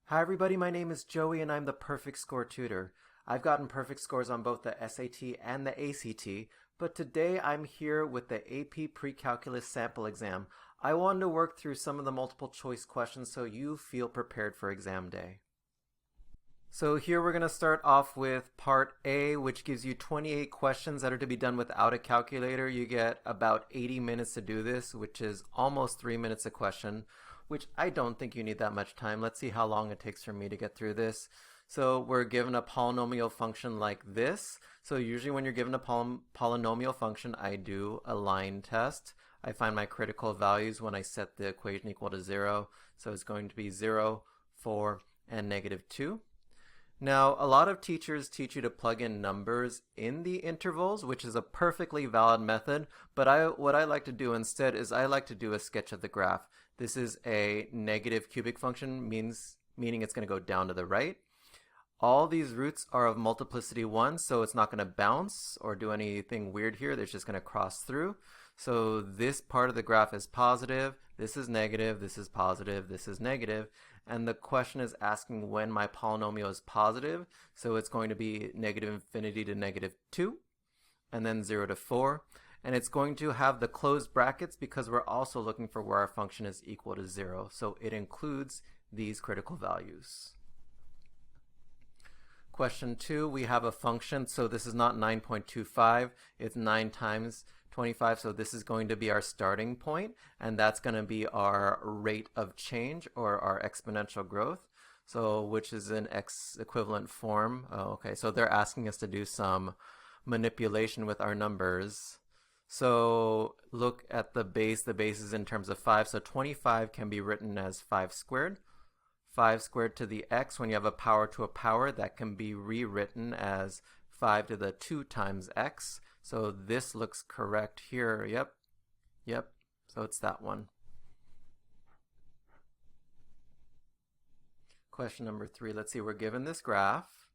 Hi everybody, my name is Joey and I'm the Perfect Score Tutor. I've gotten perfect scores on both the SAT and the ACT, but today I'm here with the AP Precalculus sample exam. I wanted to work through some of the multiple choice questions so you feel prepared for exam day. So here we're going to start off with part A, which gives you 28 questions that are to be done without a calculator. You get about 80 minutes to do this, which is almost 3 minutes a question, which I don't think you need that much time. Let's see how long it takes for me to get through this. So we're given a polynomial function like this. So usually when you're given a polynomial function, I do a line test. I find my critical values when I set the equation equal to 0. So it's going to be 0, 4, and -2. Now, a lot of teachers teach you to plug in numbers in the intervals, which is a perfectly valid method, but what I like to do instead is I like to do a sketch of the graph. This is a negative cubic function, meaning it's going to go down to the right. All these roots are of multiplicity 1, so it's not going to bounce or do anything weird here. They're just going to cross through. So this part of the graph is positive, this is negative, this is positive, this is negative. And the question is asking when my polynomial is positive. So it's going to be -infinity to -2, and then 0 to 4. And it's going to have the closed brackets because we're also looking for where our function is equal to 0. So it includes these critical values. Question 2, we have a function. So this is not 9.25, it's 9 times 25, so this is going to be our starting point, and that's going to be our rate of change or our exponential growth, so which is in x equivalent form. Okay, so they're asking us to do some manipulation with our numbers. So look at the base is in terms of 5, so 25 can be written as 5 squared. 5 squared to the x, when you have a power to a power, that can be rewritten as 5 to the 2 times x. So this looks correct here. Yep. So it's that one. Question number 3. Let's see, we're given this graph.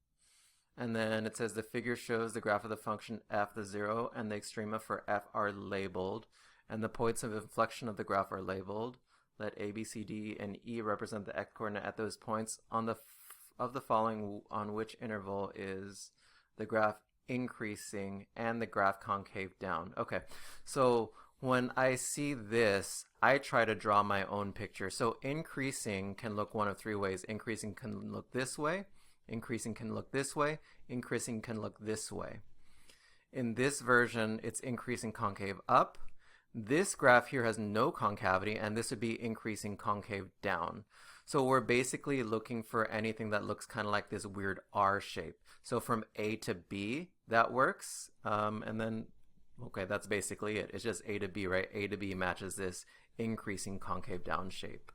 And then it says the figure shows the graph of the function f, the 0, and the extrema for f are labeled. And the points of inflection of the graph are labeled. Let A, B, C, D, and E represent the x-coordinate at those points. Of the following, on which interval is the graph increasing and the graph concave down? Okay, so when I see this, I try to draw my own picture. So increasing can look one of 3 ways. Increasing can look this way, increasing can look this way, increasing can look this way. In this version, it's increasing concave up. This graph here has no concavity, and this would be increasing concave down. So we're basically looking for anything that looks kind of like this weird R shape. So from A to B, that works. And then, okay, that's basically it. It's just A to B, right? A to B matches this increasing concave down shape.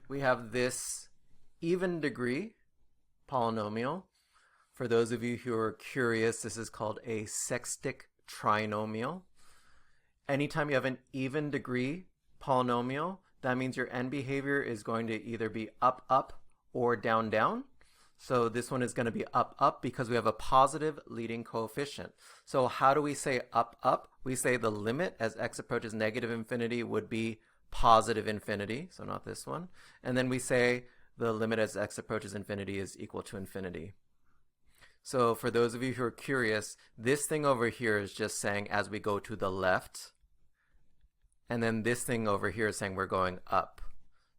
We have this even degree polynomial. For those of you who are curious, this is called a sextic trinomial. Anytime you have an even degree polynomial, that means your end behavior is going to either be up, up, or down, down. So this one is going to be up, up because we have a positive leading coefficient. So how do we say up, up? We say the limit as x approaches -infinity would be positive infinity, so not this one. And then we say the limit as x approaches infinity is equal to infinity. So for those of you who are curious, this thing over here is just saying as we go to the left, and then this thing over here is saying we're going up.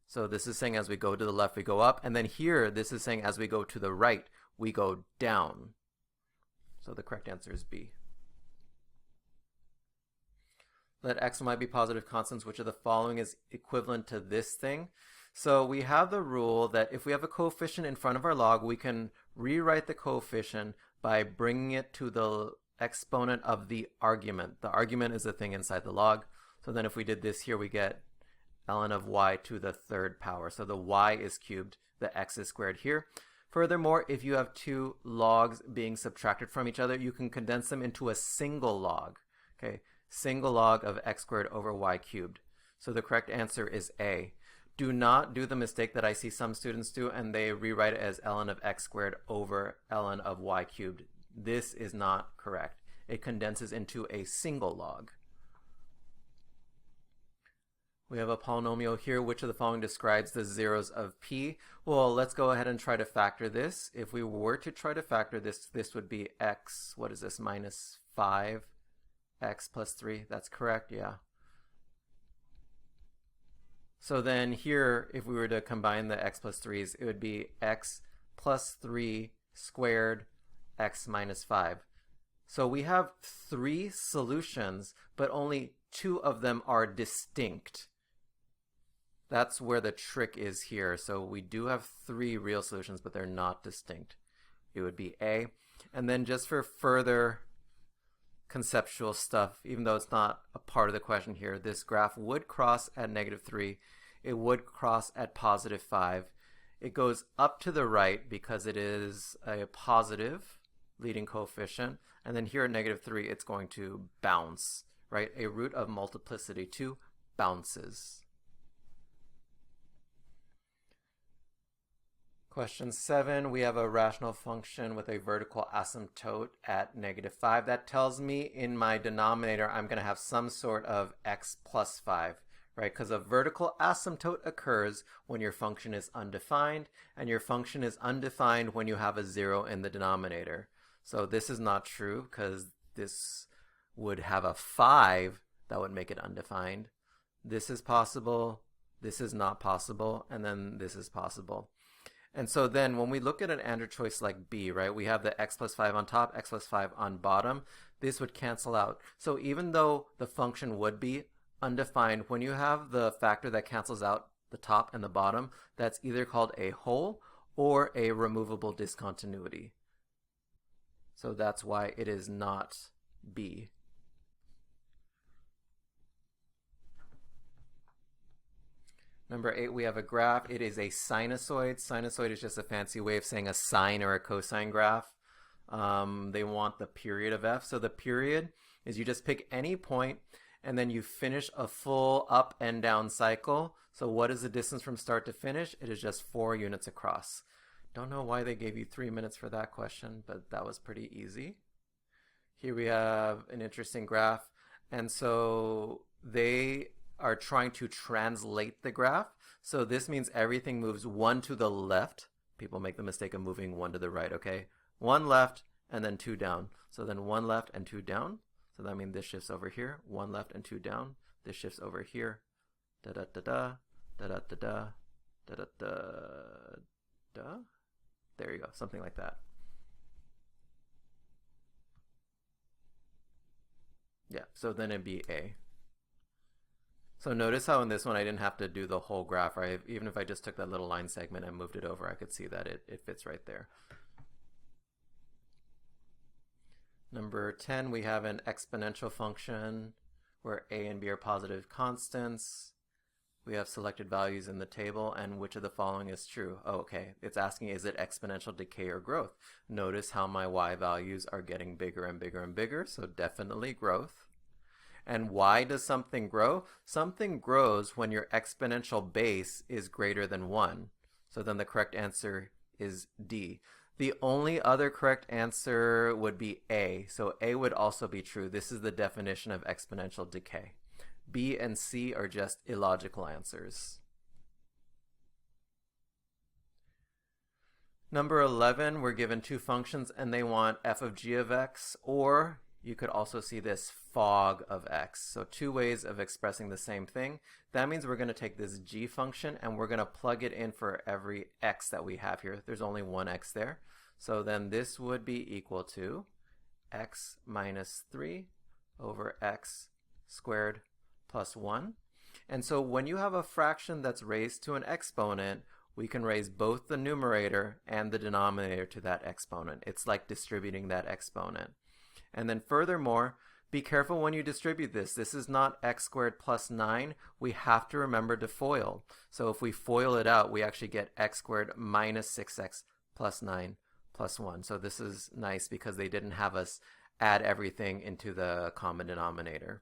So this is saying as we go to the left, we go up, and then here, this is saying as we go to the right, we go down. So the correct answer is B. Let x and y be positive constants, which of the following is equivalent to this thing. So we have the rule that if we have a coefficient in front of our log, we can rewrite the coefficient by bringing it to the exponent of the argument. The argument is the thing inside the log. So then if we did this here, we get ln of y to the 3rd power. So the y is cubed, the x is squared here. Furthermore, if you have 2 logs being subtracted from each other, you can condense them into a single log. Okay, single log of x squared over y cubed. So the correct answer is A. Do not do the mistake that I see some students do, and they rewrite it as ln of x squared over ln of y cubed. This is not correct. It condenses into a single log. We have a polynomial here. Which of the following describes the zeros of p? Well, let's go ahead and try to factor this. If we were to try to factor this, this would be x, what is this, minus 5, x plus 3. That's correct, yeah. So then here, if we were to combine the x plus 3's, it would be x plus 3 squared x minus 5. So we have 3 solutions, but only 2 of them are distinct. That's where the trick is here. So we do have 3 real solutions, but they're not distinct. It would be A. And then just for further conceptual stuff, even though it's not a part of the question here, this graph would cross at -3. It would cross at +5. It goes up to the right because it is a positive leading coefficient. And then here at -3, it's going to bounce, right? A root of multiplicity 2 bounces. Question 7, we have a rational function with a vertical asymptote at -5. That tells me in my denominator I'm going to have some sort of x plus 5, right? Because a vertical asymptote occurs when your function is undefined, and your function is undefined when you have a 0 in the denominator. So this is not true because this would have a 5 that would make it undefined. This is possible, this is not possible, and then this is possible. And so then when we look at an answer choice like B, right, we have the x plus 5 on top, x plus 5 on bottom. This would cancel out. So even though the function would be undefined, when you have the factor that cancels out the top and the bottom, that's either called a hole or a removable discontinuity. So that's why it is not B. Number 8, we have a graph. It is a sinusoid. Sinusoid is just a fancy way of saying a sine or a cosine graph. They want the period of f. So the period is you just pick any point and then you finish a full up and down cycle. So what is the distance from start to finish? It is just 4 units across. Don't know why they gave you 3 minutes for that question, but that was pretty easy. Here we have an interesting graph. And so they are trying to translate the graph. So this means everything moves 1 to the left. People make the mistake of moving 1 to the right, okay? 1 left and then 2 down. So then 1 left and 2 down. So that means this shifts over here. 1 left and 2 down. This shifts over here. Da da da da da da da da da da da da. There you go, something like that. Yeah, so then it'd be A. So notice how in this one I didn't have to do the whole graph, right? Even if I just took that little line segment and moved it over, I could see that it fits right there. Number 10, we have an exponential function where a and b are positive constants. We have selected values in the table, and which of the following is true? Oh, okay, it's asking is it exponential decay or growth? Notice how my y values are getting bigger and bigger and bigger, so definitely growth. And why does something grow? Something grows when your exponential base is greater than 1. So then the correct answer is D. The only other correct answer would be A. So A would also be true. This is the definition of exponential decay. B and C are just illogical answers. Number 11, we're given 2 functions and they want f of g of x, or you could also see this fog of x. So 2 ways of expressing the same thing. That means we're going to take this g function and we're going to plug it in for every x that we have here. There's only one x there. So then this would be equal to x minus 3 over x squared plus 1. And so when you have a fraction that's raised to an exponent, we can raise both the numerator and the denominator to that exponent. It's like distributing that exponent. And then furthermore, be careful when you distribute this. This is not x squared plus 9. We have to remember to FOIL. So if we FOIL it out, we actually get x squared minus 6x plus 9 plus 1. So this is nice because they didn't have us add everything into the common denominator.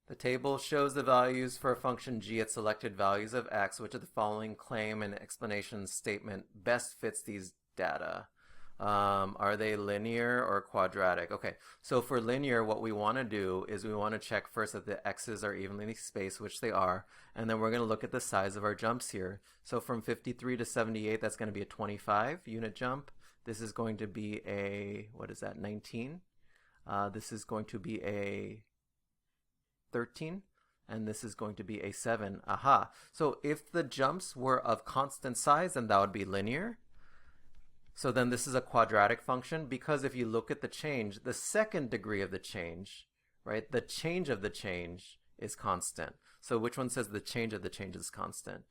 The table shows the values for a function g at selected values of x. Which of the following claim and explanation statement best fits these data? Are they linear or quadratic? Okay, so for linear, what we want to do is we want to check first that the x's are evenly spaced, which they are, and then we're going to look at the size of our jumps here. So from 53 to 78, that's going to be a 25 unit jump. This is going to be a, what is that, 19? This is going to be a 13. And this is going to be a 7. Aha. So if the jumps were of constant size, then that would be linear. So then this is a quadratic function, because if you look at the change, the second degree of the change, right, the change of the change is constant. So which one says the change of the change is constant?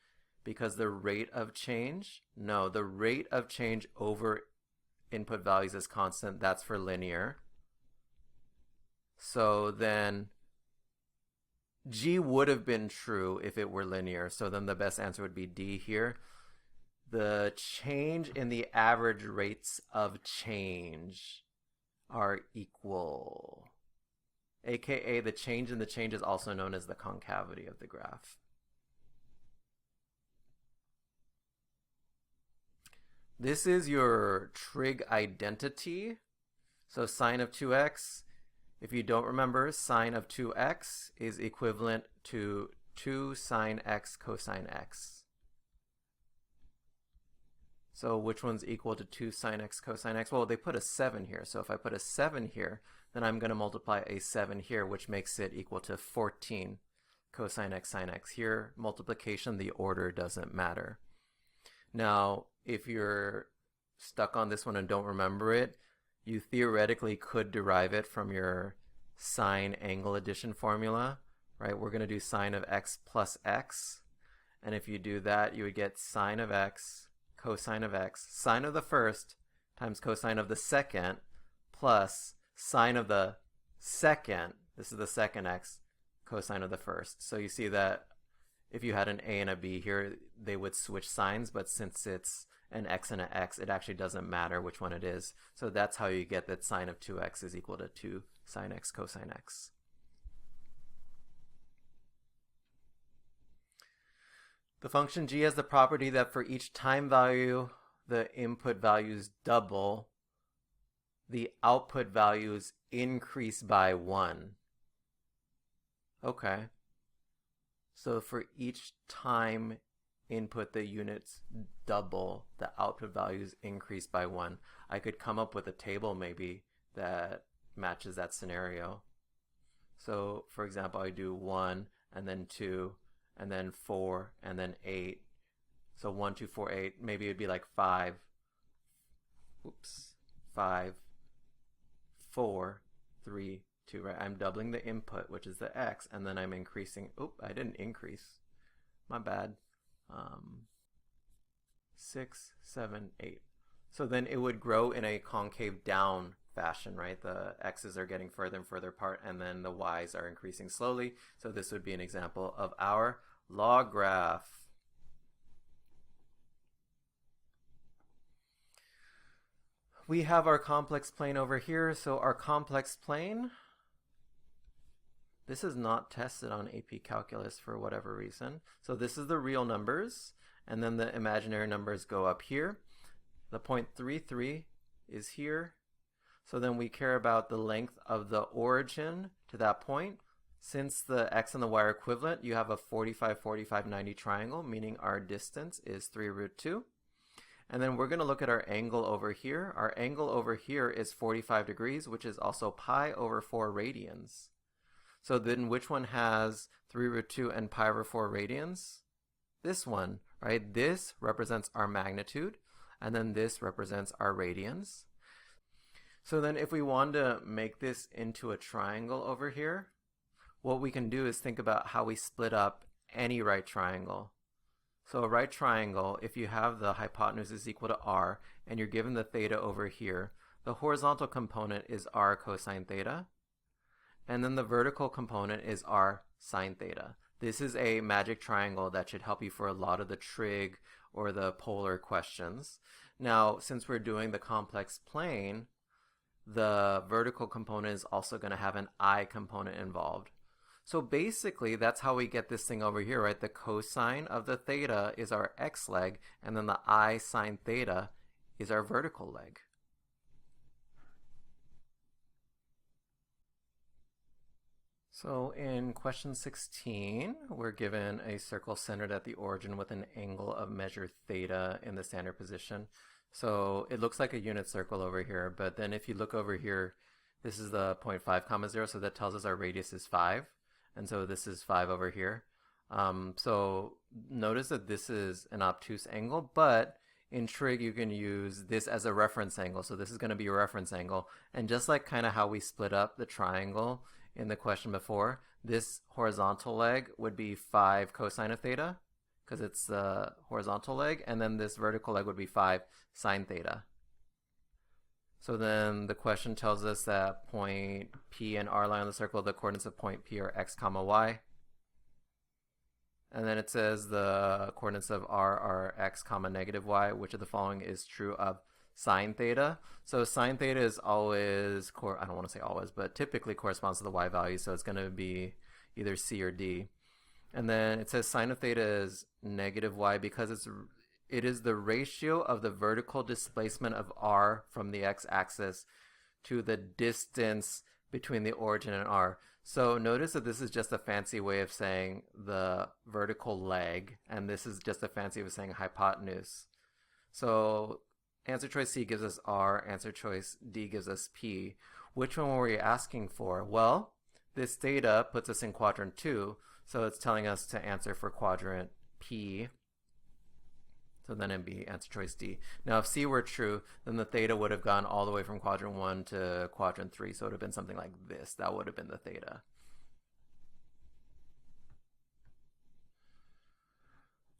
Because the rate of change, no, the rate of change over input values is constant. That's for linear. So then G would have been true if it were linear. So then the best answer would be D here. The change in the average rates of change are equal, aka the change in the change is also known as the concavity of the graph. This is your trig identity. So sine of 2x, if you don't remember, sine of 2x is equivalent to 2 sine x cosine x. So which one's equal to 2 sine x cosine x? Well, they put a 7 here. So if I put a 7 here, then I'm going to multiply a 7 here, which makes it equal to 14 cosine x sine x. Here, multiplication, the order doesn't matter. Now, if you're stuck on this one and don't remember it, you theoretically could derive it from your sine angle addition formula, right? We're going to do sine of x plus x. And if you do that, you would get sine of x cosine of x, sine of the first times cosine of the second, plus sine of the second, this is the second x, cosine of the first. So you see that if you had an a and a b here, they would switch signs, but since it's an x and an x, it actually doesn't matter which one it is. So that's how you get that sine of 2x is equal to 2 sine x cosine x. The function g has the property that for each time value the input values double, the output values increase by 1. Okay. So for each time input the units double, the output values increase by 1. I could come up with a table maybe that matches that scenario. So for example, I do 1 and then 2 and then 4 and then 8. So 1, 2, 4, 8. Maybe it'd be like 5. Oops. 5, 4, 3, 2, right? I'm doubling the input, which is the x, and then I'm increasing. Oop, I didn't increase. My bad. 6, 7, 8. So then it would grow in a concave down fashion, right? The x's are getting further and further apart, and then the y's are increasing slowly. So this would be an example of our log graph. We have our complex plane over here. So our complex plane, this is not tested on AP Calculus for whatever reason. So this is the real numbers, and then the imaginary numbers go up here. The point 33 is here. So then we care about the length of the origin to that point. Since the x and the y are equivalent, you have a 45, 45, 90 triangle, meaning our distance is 3 root 2. And then we're going to look at our angle over here. Our angle over here is 45 degrees, which is also pi over 4 radians. So then which one has 3 root 2 and pi over 4 radians? This one, right? This represents our magnitude, and then this represents our radians. So then if we want to make this into a triangle over here, what we can do is think about how we split up any right triangle. So a right triangle, if you have the hypotenuse is equal to r, and you're given the theta over here, the horizontal component is r cosine theta, and then the vertical component is r sine theta. This is a magic triangle that should help you for a lot of the trig or the polar questions. Now, since we're doing the complex plane, the vertical component is also going to have an I component involved. So basically, that's how we get this thing over here, right? The cosine of the theta is our x leg, and then the I sine theta is our vertical leg. So in question 16, we're given a circle centered at the origin with an angle of measure theta in the standard position. So it looks like a unit circle over here, but then if you look over here, this is the 0.5 comma 0, so that tells us our radius is 5. And so this is 5 over here. So notice that this is an obtuse angle, but in trig you can use this as a reference angle. So this is going to be a reference angle. And just like kind of how we split up the triangle in the question before, this horizontal leg would be 5 cosine of theta because it's the horizontal leg, and then this vertical leg would be 5 sine theta. So then the question tells us that point P and R lie on the circle, the coordinates of point P are x comma y. And then it says the coordinates of R are x comma negative y. Which of the following is true of sine theta? So sine theta is always, I don't want to say always, but typically corresponds to the y value, so it's going to be either C or D. And then it says sine of theta is negative y because it is the ratio of the vertical displacement of R from the x-axis to the distance between the origin and R. So notice that this is just a fancy way of saying the vertical leg, and this is just a fancy way of saying hypotenuse. So answer choice C gives us R, answer choice D gives us P. Which one were we asking for? Well, this theta puts us in quadrant 2, so it's telling us to answer for quadrant P. So then it'd be answer choice D. Now if C were true, then the theta would have gone all the way from quadrant 1 to quadrant 3. So it would have been something like this. That would have been the theta.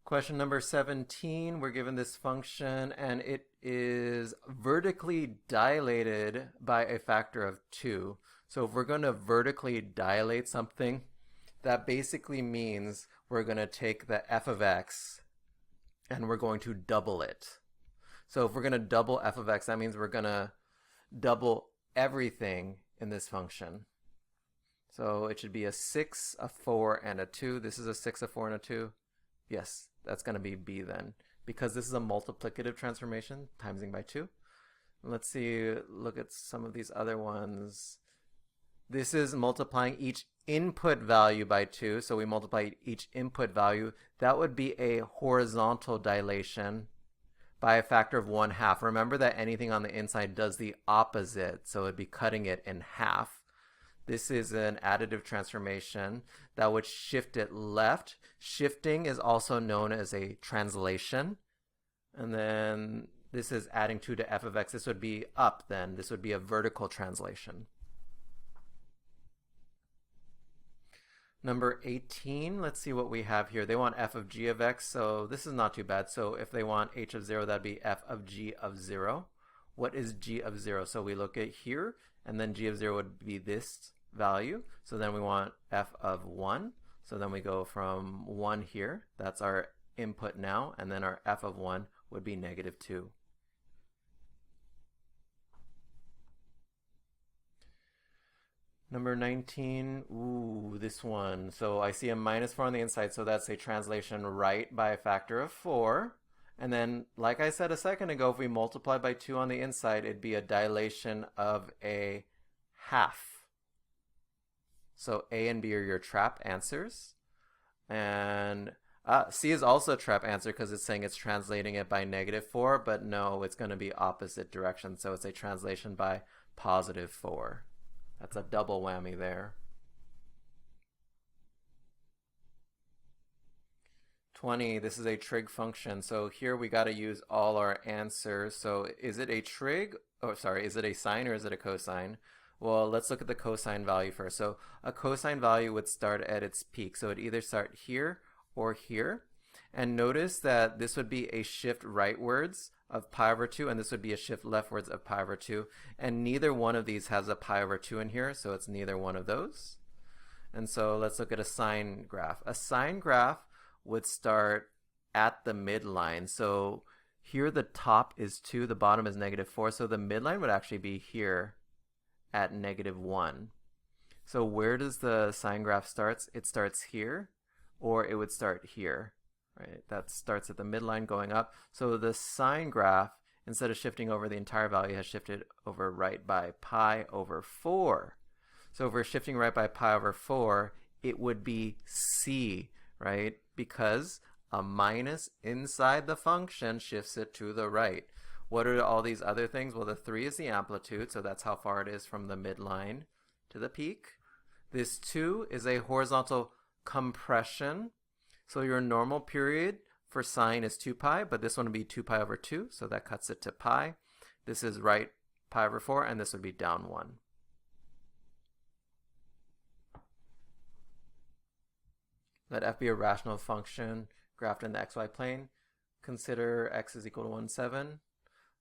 Question number 17, we're given this function and it is vertically dilated by a factor of 2. So if we're going to vertically dilate something, that basically means we're going to take the f of x and we're going to double it. So if we're going to double f of x, that means we're going to double everything in this function. So it should be a 6, a 4, and a 2. This is a 6, a 4, and a 2. Yes, that's going to be B then, because this is a multiplicative transformation, timesing by 2. Let's see, look at some of these other ones. This is multiplying each input value by 2, so we multiply each input value. That would be a horizontal dilation by a factor of 1/2. Remember that anything on the inside does the opposite, so it'd be cutting it in half. This is an additive transformation that would shift it left. Shifting is also known as a translation. And then this is adding 2 to f of x. This would be up then. This would be a vertical translation. Number 18, let's see what we have here. They want f of g of x, so this is not too bad. So if they want h of 0, that'd be f of g of 0. What is g of 0? So we look at here, and then g of 0 would be this value. So then we want f of 1. So then we go from 1 here. That's our input now, and then our f of 1 would be negative 2. Number 19, ooh, this one. So I see a -4 on the inside, so that's a translation right by a factor of 4. And then, like I said a second ago, if we multiply by 2 on the inside, it'd be a dilation of a half. So A and B are your trap answers. And C is also a trap answer because it's saying it's translating it by -4, but no, it's going to be opposite direction. So it's a translation by +4. That's a double whammy there. 20, this is a trig function. So here we got to use all our answers. So is it a trig? Oh, sorry, is it a sine or is it a cosine? Well, let's look at the cosine value first. So a cosine value would start at its peak. So it'd either start here or here. And notice that this would be a shift rightwards of pi over 2, and this would be a shift leftwards of pi over 2. And neither one of these has a pi over 2 in here, so it's neither one of those. And so let's look at a sine graph. A sine graph would start at the midline. So here the top is 2, the bottom is -4, so the midline would actually be here at -1. So where does the sine graph start? It starts here, or it would start here. Right, that starts at the midline going up. So the sine graph, instead of shifting over the entire value, has shifted over right by pi over 4. So if we're shifting right by pi over 4, it would be c, right? Because a minus inside the function shifts it to the right. What are all these other things? Well, the 3 is the amplitude, so that's how far it is from the midline to the peak. This 2 is a horizontal compression. So your normal period for sine is 2 pi, but this one would be 2 pi over 2, so that cuts it to pi. This is right pi over 4, and this would be down 1. Let f be a rational function graphed in the xy plane. Consider x is equal to 1, 7.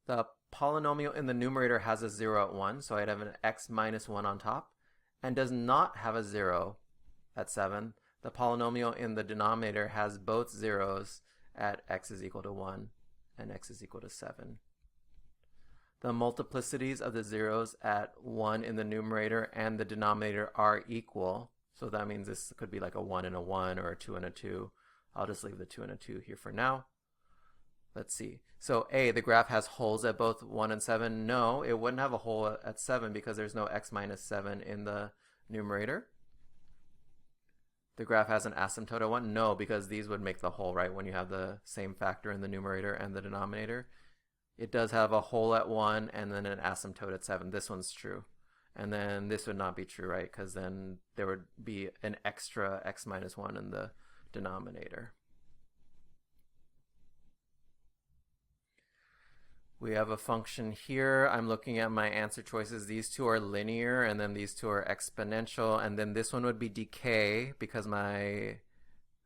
The polynomial in the numerator has a 0 at 1, so I'd have an x minus 1 on top, and does not have a 0 at 7. The polynomial in the denominator has both zeros at x is equal to 1 and x is equal to 7. The multiplicities of the zeros at 1 in the numerator and the denominator are equal. So that means this could be like a 1 and a 1 or a 2 and a 2. I'll just leave the 2 and a 2 here for now. Let's see. So A, the graph has holes at both 1 and 7. No, it wouldn't have a hole at 7 because there's no x minus 7 in the numerator. The graph has an asymptote at 1. No, because these would make the hole, right, when you have the same factor in the numerator and the denominator. It does have a hole at 1 and then an asymptote at 7. This one's true. And then this would not be true, right? Because then there would be an extra x minus 1 in the denominator. We have a function here. I'm looking at my answer choices. These two are linear, and then these two are exponential, and then this one would be decay because my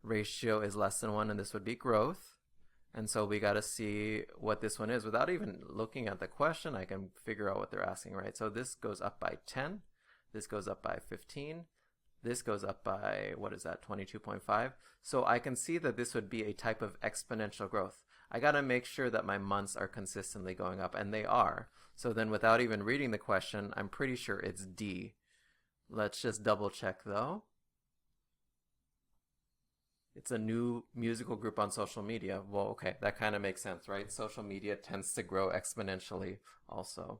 ratio is less than 1, and this would be growth. And so we got to see what this one is. Without even looking at the question, I can figure out what they're asking, right? So this goes up by 10. This goes up by 15. This goes up by, what is that, 22.5. So I can see that this would be a type of exponential growth. I got to make sure that my months are consistently going up, and they are. So then without even reading the question, I'm pretty sure it's D. Let's just double check though. It's a new musical group on social media. Well, okay, that kind of makes sense, right? Social media tends to grow exponentially also.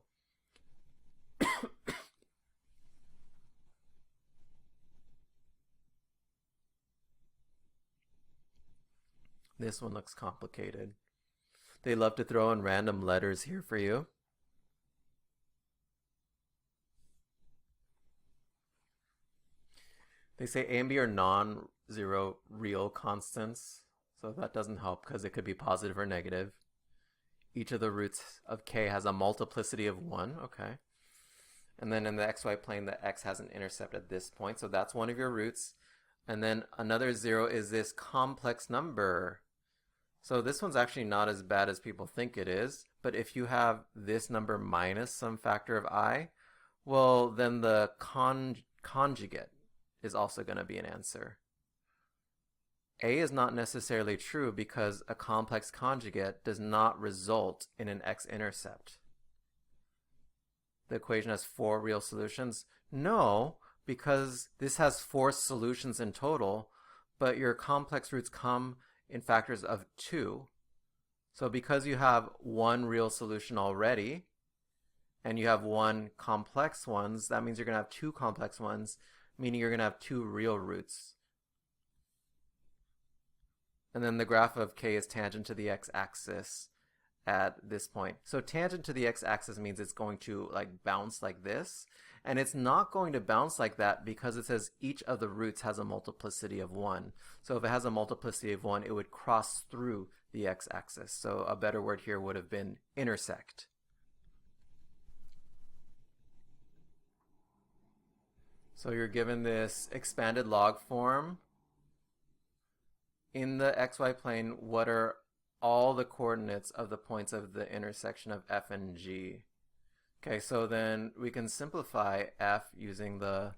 This one looks complicated. They love to throw in random letters here for you. They say A and B are non-zero real constants, so that doesn't help because it could be positive or negative. Each of the roots of k has a multiplicity of 1, okay. And then in the xy plane, the x has an intercept at this point, so that's one of your roots. And then another 0 is this complex number. So this one's actually not as bad as people think it is, but if you have this number minus some factor of I, well, then the conjugate is also going to be an answer. A is not necessarily true because a complex conjugate does not result in an x-intercept. The equation has 4 real solutions. No, because this has 4 solutions in total, but your complex roots come in factors of 2. So because you have 1 real solution already, and you have 1 complex ones, that means you're going to have 2 complex ones, meaning you're going to have 2 real roots. And then the graph of k is tangent to the x-axis at this point. So tangent to the x-axis means it's going to like bounce like this, and it's not going to bounce like that because it says each of the roots has a multiplicity of 1. So if it has a multiplicity of 1, it would cross through the x-axis. So a better word here would have been intersect. So you're given this expanded log form. In the xy plane, what are all the coordinates of the points of the intersection of f and g? Okay, so then we can simplify f using the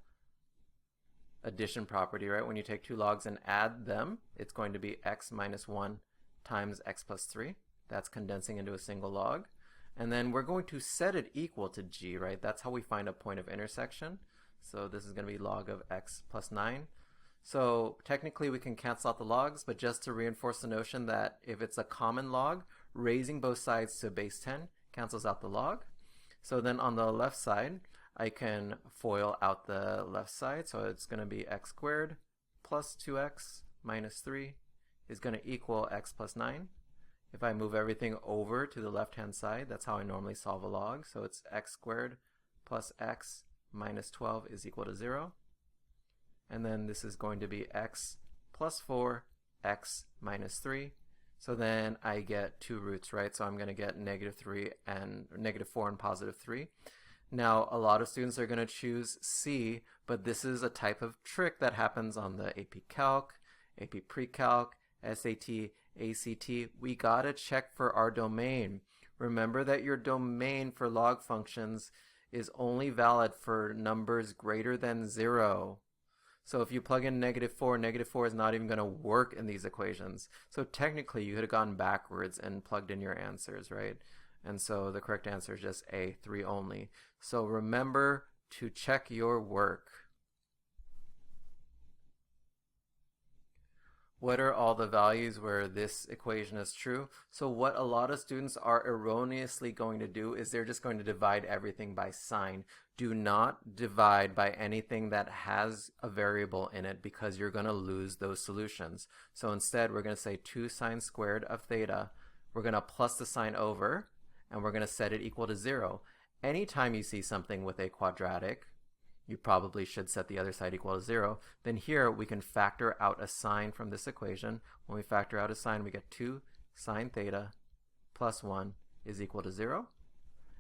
addition property, right? When you take 2 logs and add them, it's going to be x minus 1 times x plus 3. That's condensing into a single log. And then we're going to set it equal to g, right? That's how we find a point of intersection. So this is going to be log of x plus 9. So technically we can cancel out the logs, but just to reinforce the notion that if it's a common log, raising both sides to base 10 cancels out the log. So then on the left side, I can FOIL out the left side, so it's going to be x squared plus 2x minus 3 is going to equal x plus 9. If I move everything over to the left-hand side, that's how I normally solve a log. So it's x squared plus x minus 12 is equal to 0. And then this is going to be x plus 4, x minus 3. So then I get two roots, right? So I'm going to get -3 and -4 and +3. Now, a lot of students are going to choose C, but this is a type of trick that happens on the AP Calc, AP Pre-Calc, SAT, ACT. We got to check for our domain. Remember that your domain for log functions is only valid for numbers greater than 0. So if you plug in -4 is not even going to work in these equations. So technically you could have gone backwards and plugged in your answers, right? And so the correct answer is just A, 3 only. So remember to check your work. What are all the values where this equation is true? So what a lot of students are erroneously going to do is they're just going to divide everything by sign. Do not divide by anything that has a variable in it because you're going to lose those solutions. So instead we're going to say 2 sine squared of theta. We're going to plus the sign over and we're going to set it equal to 0. Anytime you see something with a quadratic, you probably should set the other side equal to 0. Then here we can factor out a sign from this equation. When we factor out a sign, we get 2 sine theta plus 1 is equal to 0.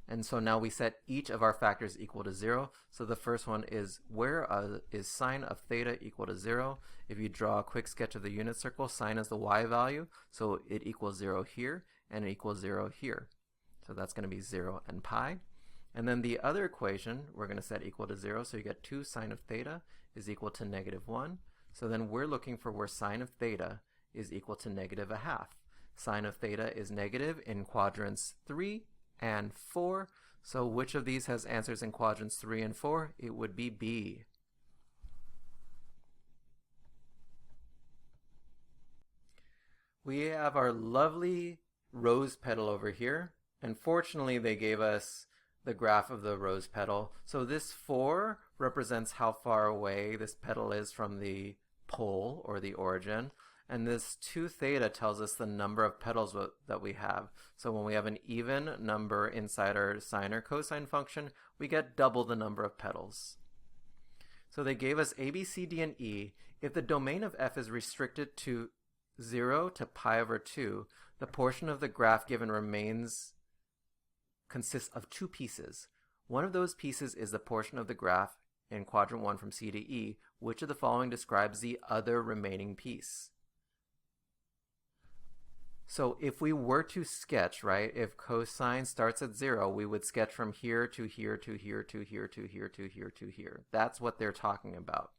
And so now we set each of our factors equal to 0. So the first one is where is sine of theta equal to 0? If you draw a quick sketch of the unit circle, sine is the y value, so it equals 0 here and it equals 0 here. So that's going to be 0 and pi. And then the other equation we're going to set equal to 0, so you get 2 sine of theta is equal to -1. So then we're looking for where sine of theta is equal to -1/2. Sine of theta is negative in quadrants 3 and 4. So which of these has answers in quadrants 3 and 4? It would be B. We have our lovely rose petal over here. And fortunately, they gave us the graph of the rose petal. So this 4 represents how far away this petal is from the pole or the origin. And this 2 theta tells us the number of petals that we have. So when we have an even number inside our sine or cosine function, we get double the number of petals. So they gave us A, B, C, D, and E. If the domain of f is restricted to 0 to pi over 2, the portion of the graph given consists of 2 pieces. One of those pieces is the portion of the graph in quadrant 1 from C to E. Which of the following describes the other remaining piece? So if we were to sketch, right, if cosine starts at 0, we would sketch from here to here to here to here to here to here to here. That's what they're talking about.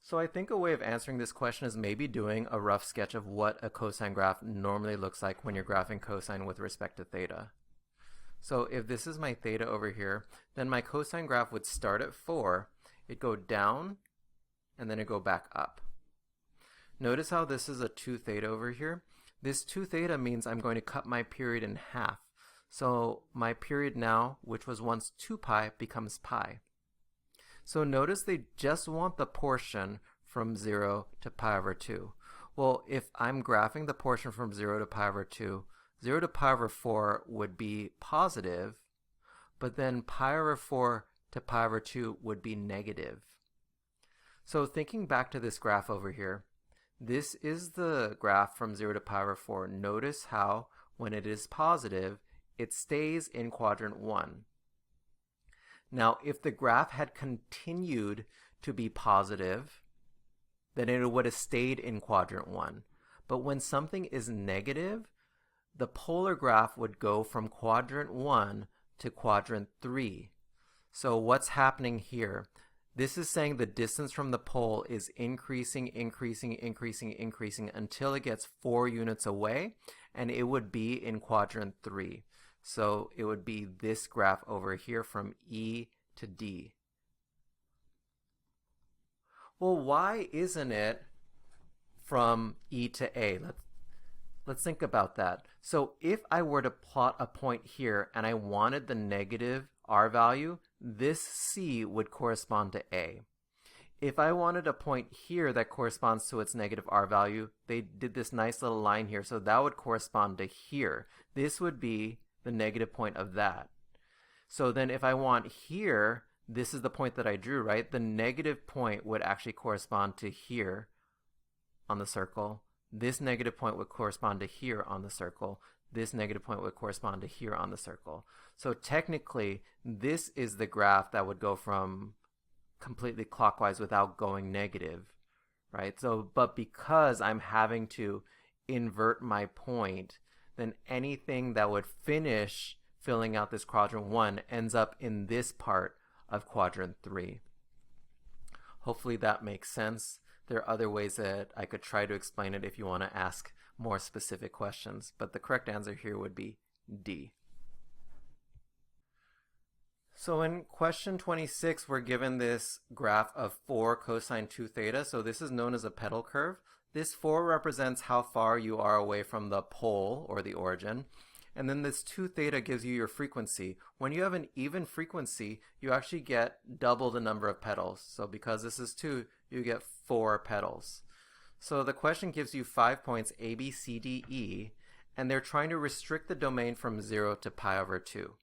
So I think a way of answering this question is maybe doing a rough sketch of what a cosine graph normally looks like when you're graphing cosine with respect to theta. So if this is my theta over here, then my cosine graph would start at 4, it'd go down, and then it'd go back up. Notice how this is a 2 theta over here? This 2 theta means I'm going to cut my period in half. So my period now, which was once 2 pi, becomes pi. So notice they just want the portion from 0 to pi over 2. Well, if I'm graphing the portion from 0 to pi over 2, 0 to pi over 4 would be positive, but then pi over 4 to pi over 2 would be negative. So thinking back to this graph over here, this is the graph from 0 to pi over 4. Notice how when it is positive, it stays in quadrant 1. Now, if the graph had continued to be positive, then it would have stayed in quadrant 1. But when something is negative, the polar graph would go from quadrant 1 to quadrant 3. So what's happening here? This is saying the distance from the pole is increasing, increasing, increasing, increasing until it gets 4 units away, and it would be in quadrant 3. So it would be this graph over here from E to D. Well, why isn't it from E to A? Let's think about that. So if I were to plot a point here and I wanted the negative R value this C would correspond to A. If I wanted a point here that corresponds to its negative R value, they did this nice little line here, so that would correspond to here. This would be the negative point of that. So then if I want here, this is the point that I drew, right? The negative point would actually correspond to here on the circle. This negative point would correspond to here on the circle. This negative point would correspond to here on the circle. So technically, this is the graph that would go from completely clockwise without going negative, right? So, but because I'm having to invert my point, then anything that would finish filling out this quadrant 1 ends up in this part of quadrant 3. Hopefully that makes sense. There are other ways that I could try to explain it if you want to ask more specific questions, but the correct answer here would be D. So in question 26, we're given this graph of 4 cosine 2 theta. So this is known as a petal curve. This 4 represents how far you are away from the pole or the origin. And then this 2 theta gives you your frequency. When you have an even frequency, you actually get double the number of petals. So because this is 2, you get 4 petals. So the question gives you 5 points A, B, C, D, E, and they're trying to restrict the domain from 0 to pi over 2.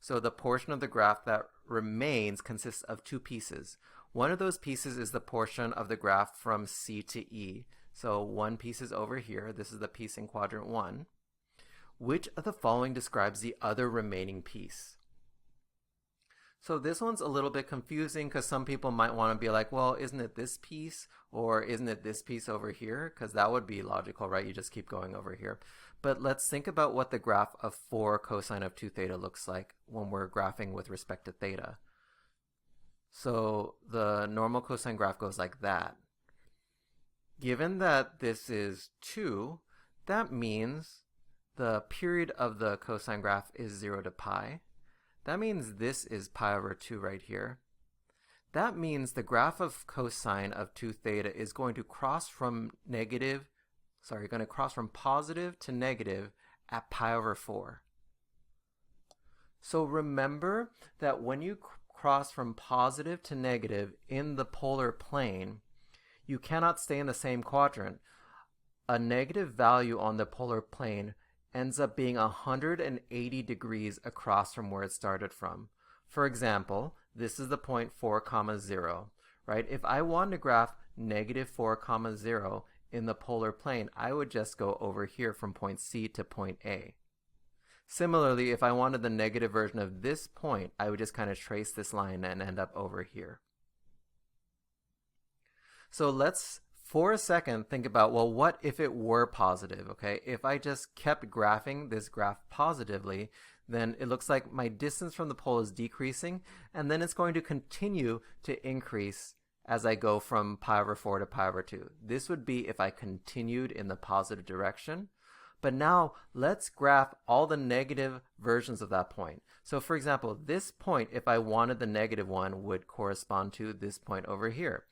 So the portion of the graph that remains consists of 2 pieces. One of those pieces is the portion of the graph from C to E. So one piece is over here. This is the piece in quadrant 1. Which of the following describes the other remaining piece? So this one's a little bit confusing because some people might want to be like, well, isn't it this piece or isn't it this piece over here? Because that would be logical, right? You just keep going over here. But let's think about what the graph of 4 cosine of 2 theta looks like when we're graphing with respect to theta. So the normal cosine graph goes like that. Given that this is 2, that means the period of the cosine graph is 0 to pi. That means this is pi over 2 right here. That means the graph of cosine of 2 theta is going to cross from positive to negative at pi over 4. So remember that when you cross from positive to negative in the polar plane, you cannot stay in the same quadrant. A negative value on the polar plane ends up being 180 degrees across from where it started from. For example, this is the point 4, 0, right? If I wanted to graph negative 4, 0 in the polar plane, I would just go over here from point C to point A. Similarly, if I wanted the negative version of this point, I would just kind of trace this line and end up over here. So let's, for a second, think about, well, what if it were positive, okay? If I just kept graphing this graph positively, then it looks like my distance from the pole is decreasing, and then it's going to continue to increase as I go from pi over 4 to pi over 2. This would be if I continued in the positive direction. But now let's graph all the negative versions of that point. So for example, this point, if I wanted the negative one, would correspond to this point over here.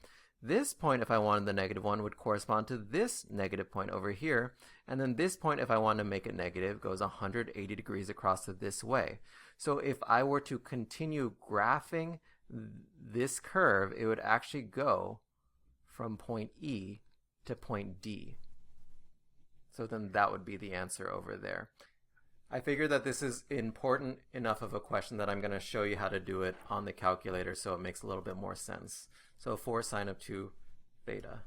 This point, if I wanted the negative one, would correspond to this negative point over here. And then this point, if I want to make it negative, goes 180 degrees across this way. So if I were to continue graphing this curve, it would actually go from point E to point D. So then that would be the answer over there. I figure that this is important enough of a question that I'm going to show you how to do it on the calculator so it makes a little bit more sense. So 4 sine of 2 theta,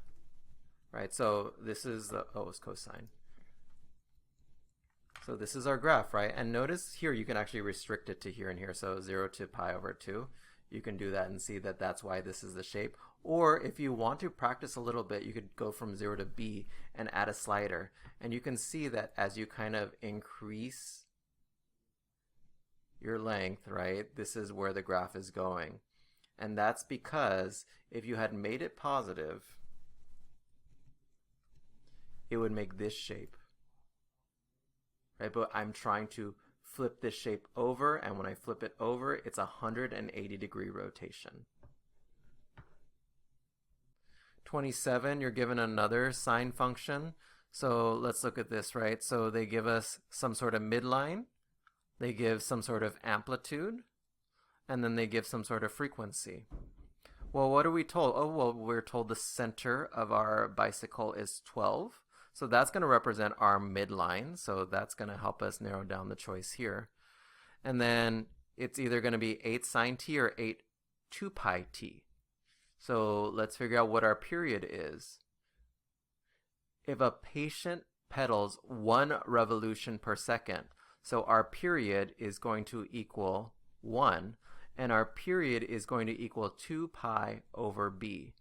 right? So this is the, it's cosine. So this is our graph, right? And notice here you can actually restrict it to here and here. So 0 to pi over 2. You can do that and see that that's why this is the shape. Or if you want to practice a little bit, you could go from 0 to b and add a slider. And you can see that as you kind of increase your length, right, this is where the graph is going. And that's because if you had made it positive, it would make this shape, right? But I'm trying to flip this shape over, and when I flip it over, it's a 180 degree rotation. 27, you're given another sine function. So let's look at this, right? So they give us some sort of midline. They give some sort of amplitude. and then they give some sort of frequency. Well, what are we told? Oh, well, we're told the center of our bicycle is 12. So that's going to represent our midline. So that's going to help us narrow down the choice here. And then it's either going to be 8 sine t or 8 2 pi t. So let's figure out what our period is. If a patient pedals 1 revolution per second, so our period is going to equal 1, and our period is going to equal 2 pi over b.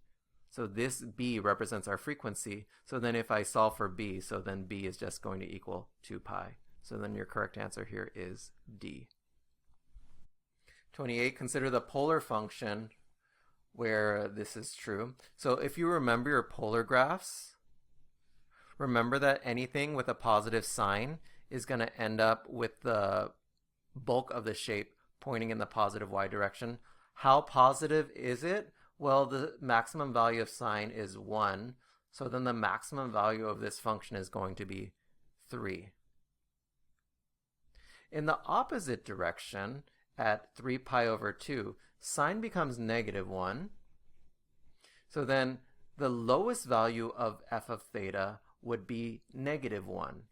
So this b represents our frequency. So then if I solve for b, so then b is just going to equal 2 pi. So then your correct answer here is D. 28, consider the polar function where this is true. So if you remember your polar graphs, remember that anything with a positive sign is going to end up with the bulk of the shape pointing in the positive y direction. How positive is it? Well, the maximum value of sine is 1. So then the maximum value of this function is going to be 3. In the opposite direction, at 3 pi over 2, sine becomes negative 1. So then the lowest value of f of theta would be negative 1.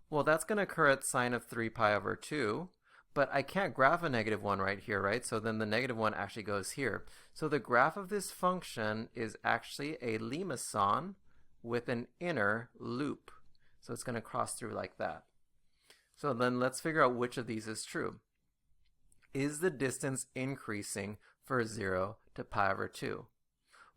Well, that's going to occur at sine of 3 pi over 2, but I can't graph a negative 1 right here, right? So then the negative 1 actually goes here. So the graph of this function is actually a limacon with an inner loop. So it's going to cross through like that. So then let's figure out which of these is true. Is the distance increasing for 0 to pi over 2?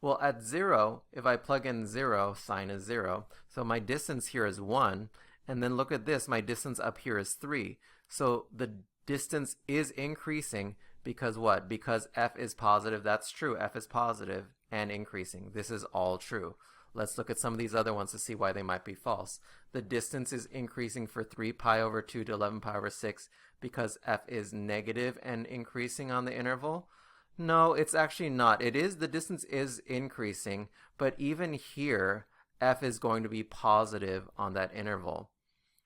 Well, at 0, if I plug in 0, sine is 0. So my distance here is 1. And then look at this, my distance up here is 3. So the distance is increasing because what? Because f is positive. That's true. F is positive and increasing. This is all true. Let's look at some of these other ones to see why they might be false. The distance is increasing for 3 pi over 2 to 11 pi over 6 because f is negative and increasing on the interval. No, it's actually not. It is, the distance is increasing, but even here, f is going to be positive on that interval.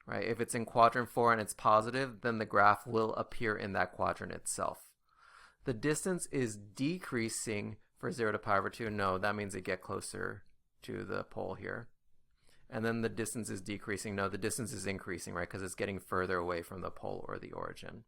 Right? If it's in quadrant 4 and it's positive, then the graph will appear in that quadrant itself. The distance is decreasing for 0 to pi over 2. No, that means it get closer to the pole here. And then the distance is decreasing. No, the distance is increasing, right? Because it's getting further away from the pole or the origin.